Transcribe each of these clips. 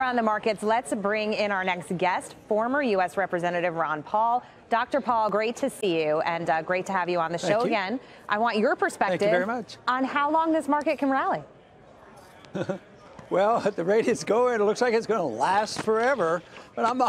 On the markets, let's bring in our next guest, former U.S. Representative Ron Paul. Dr. Paul, great to see you, and great to have you on the show again. I want your perspective Thank you very much. On how long this market can rally. Well, at the rate it's going, it looks like it's going to last forever. But I'm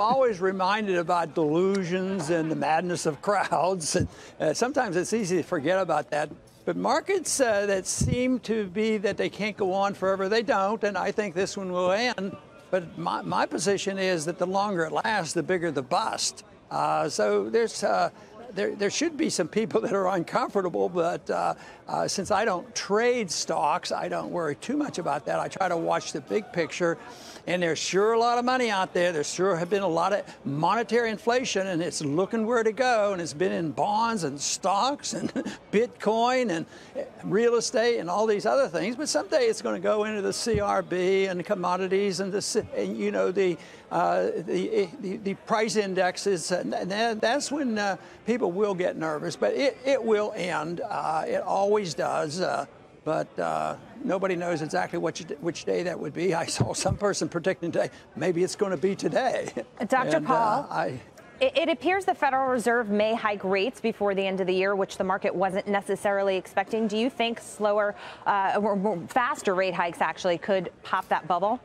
always reminded about delusions and the madness of crowds. And sometimes it's easy to forget about that. But markets that seem to be that they can't go on forever, they don't. And I think this one will end. But my position is that the longer it lasts, the bigger the bust. So there should be some people that are uncomfortable, but since I don't trade stocks, I don't worry too much about that. I try to watch the big picture, and there's sure a lot of money out there. There sure have been a lot of monetary inflation, and it's looking where to go, and it's been in bonds and stocks and Bitcoin and real estate and all these other things. But someday it's going to go into the CRB and the commodities and the price indexes, and that's when people will get nervous. But it will end. It always does. But nobody knows exactly which day that would be. I saw some person predicting today, maybe it's going to be today. Dr. Paul, it appears the Federal Reserve may hike rates before the end of the year, which the market wasn't necessarily expecting. Do you think slower or faster rate hikes actually could pop that bubble?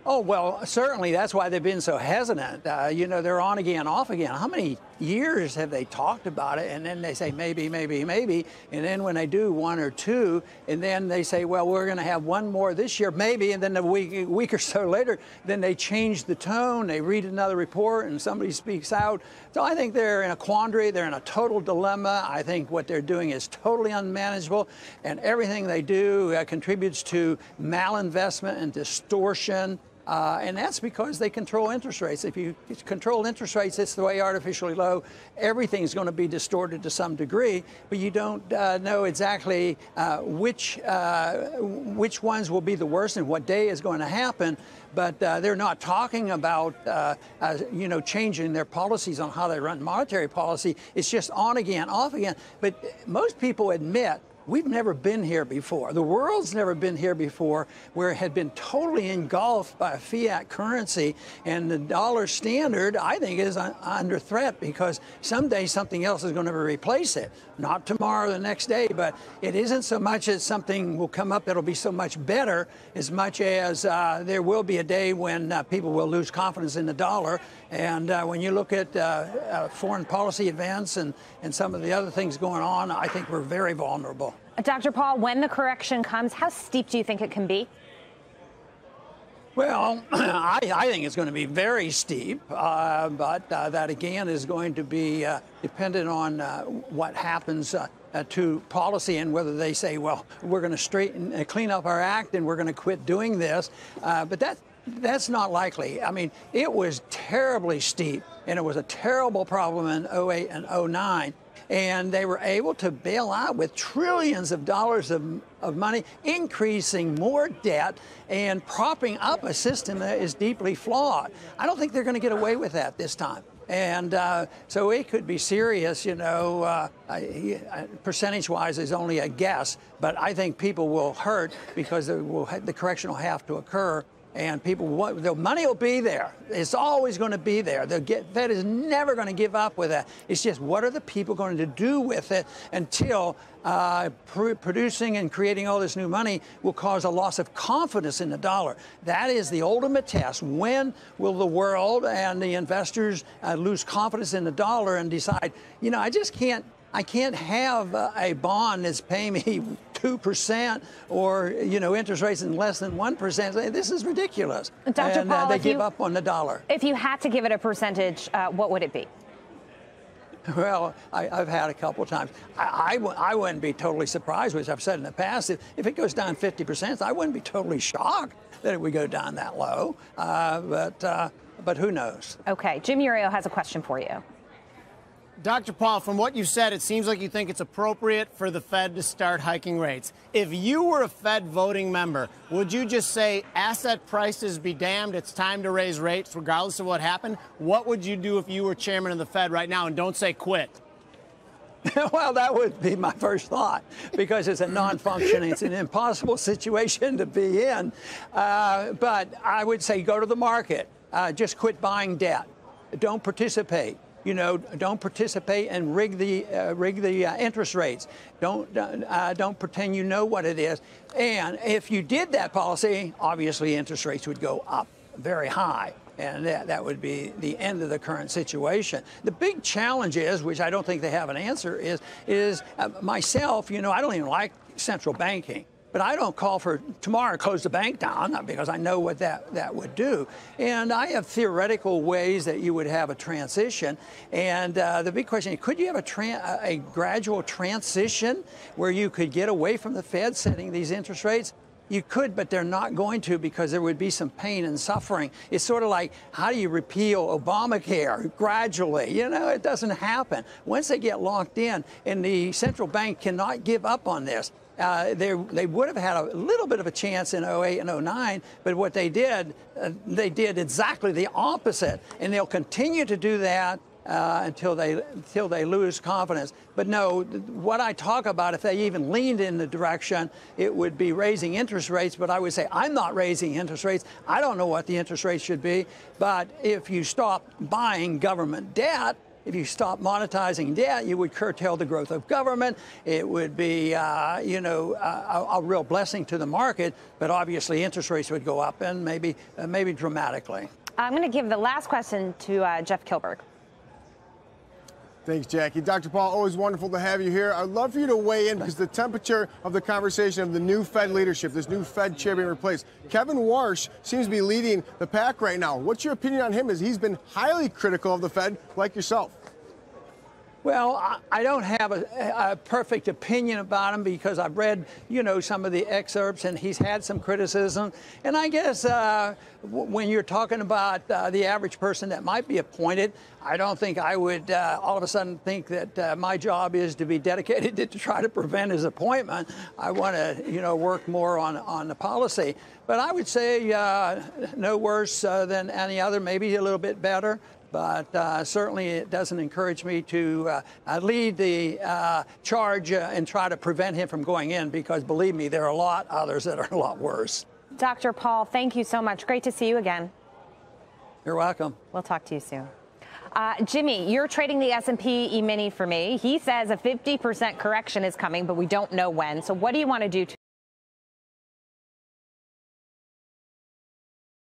Oh, well, certainly that's why they've been so hesitant. They're on again, off again. How many years have they talked about it? And then they say maybe, maybe, maybe. And then when they do one or two, and then they say, well, we're going to have one more this year, maybe. And then a week or so later, then they change the tone. They read another report and somebody speaks out. So I think they're in a quandary. They're in a total dilemma. I think what they're doing is totally unmanageable. And everything they do contributes to malinvestment and distortion. And that's because they control interest rates. If you control interest rates, it's the way artificially low. Everything's going to be distorted to some degree, but you don't know exactly which ones will be the worst and what day is going to happen. But they're not talking about, changing their policies on how they run monetary policy. It's just on again, off again. But most people admit we've never been here before. The world's never been here before, where it had been totally engulfed by a fiat currency. And the dollar standard, I think, is under threat because someday something else is going to replace it. Not tomorrow or the next day, but it isn't so much as something will come up that'll be so much better, as much as there will be a day when people will lose confidence in the dollar. And when you look at foreign policy events and some of the other things going on, I think we're very vulnerable. Dr. Paul, when the correction comes, how steep do you think it can be? Well, I think it's going to be very steep, but that, again, is going to be dependent on what happens to policy and whether they say, well, we're going to clean up our act and we're going to quit doing this. But that's not likely. I mean, it was terribly steep, and it was a terrible problem in 08 and 09. And they were able to bail out with trillions of dollars of money, increasing more debt and propping up a system that is deeply flawed. I don't think they're going to get away with that this time. And so it could be serious, percentage-wise is only a guess. But I think people will hurt because the correction will have to occur. And the money will be there. It's always going to be there. The Fed is never going to give up with that. It's just what are the people going to do with it until producing and creating all this new money will cause a loss of confidence in the dollar. That is the ultimate test. When will the world and the investors lose confidence in the dollar and decide, I can't have a bond that's paying me 2% or, interest rates in less than 1%. This is ridiculous. Dr. Paul, they give up on the dollar. If you had to give it a percentage, what would it be? Well, I've had a couple of times. I wouldn't be totally surprised, which I've said in the past. If it goes down 50%, I wouldn't be totally shocked that it would go down that low. But who knows? Okay. Jim Uriel has a question for you. Dr. Paul, from what you said, it seems like you think it's appropriate for the Fed to start hiking rates. If you were a Fed voting member, would you just say asset prices be damned, it's time to raise rates regardless of what happened? What would you do if you were chairman of the Fed right now? And don't say quit. Well, that would be my first thought, because it's a non-functioning, it's an impossible situation to be in. But I would say go to the market. Just quit buying debt. Don't participate. You know, don't participate and rig the interest rates. Don't pretend you know what it is. And if you did that policy, obviously interest rates would go up very high. And that would be the end of the current situation. The big challenge is, which I don't think they have an answer, is myself, you know, I don't even like central banking. But I don't call for tomorrow close the bank down, because I know what that would do. And I have theoretical ways that you would have a transition. And the big question, could you have a gradual transition where you could get away from the Fed setting these interest rates? You could, but they're not going to, because there would be some pain and suffering. It's sort of like, how do you repeal Obamacare gradually? You know, it doesn't happen. Once they get locked in, and the central bank cannot give up on this. They would have had a little bit of a chance in 08 and 09, but what they did exactly the opposite, and they'll continue to do that until they lose confidence. But no, what I talk about, if they even leaned in the direction, it would be raising interest rates. But I would say, I'm not raising interest rates. I don't know what the interest rates should be. But if you stop buying government debt, if you stop monetizing debt, you would curtail the growth of government. It would be, you know, a real blessing to the market. But obviously, interest rates would go up, and maybe dramatically. I'm going to give the last question to Jeff Kilberg. Thanks, Jackie. Dr. Paul, always wonderful to have you here. I'd love for you to weigh in, because the temperature of the conversation of the new Fed leadership, this new Fed chair being replaced, Kevin Warsh seems to be leading the pack right now. What's your opinion on him, as he's been highly critical of the Fed, like yourself? Well, I don't have a perfect opinion about him, because I've read, you know, some of the excerpts, and he's had some criticism. And I guess when you're talking about the average person that might be appointed, I don't think I would all of a sudden think that my job is to be dedicated to try to prevent his appointment. I want to, you know, work more on the policy. But I would say no worse than any other, maybe a little bit better. But certainly it doesn't encourage me to lead the charge and try to prevent him from going in, because believe me, there are a lot others that are a lot worse. Dr. Paul, thank you so much. Great to see you again. You're welcome. We'll talk to you soon. Jimmy, you're trading the S&P E-mini for me. He says a 50% correction is coming, but we don't know when. So what do you want to do to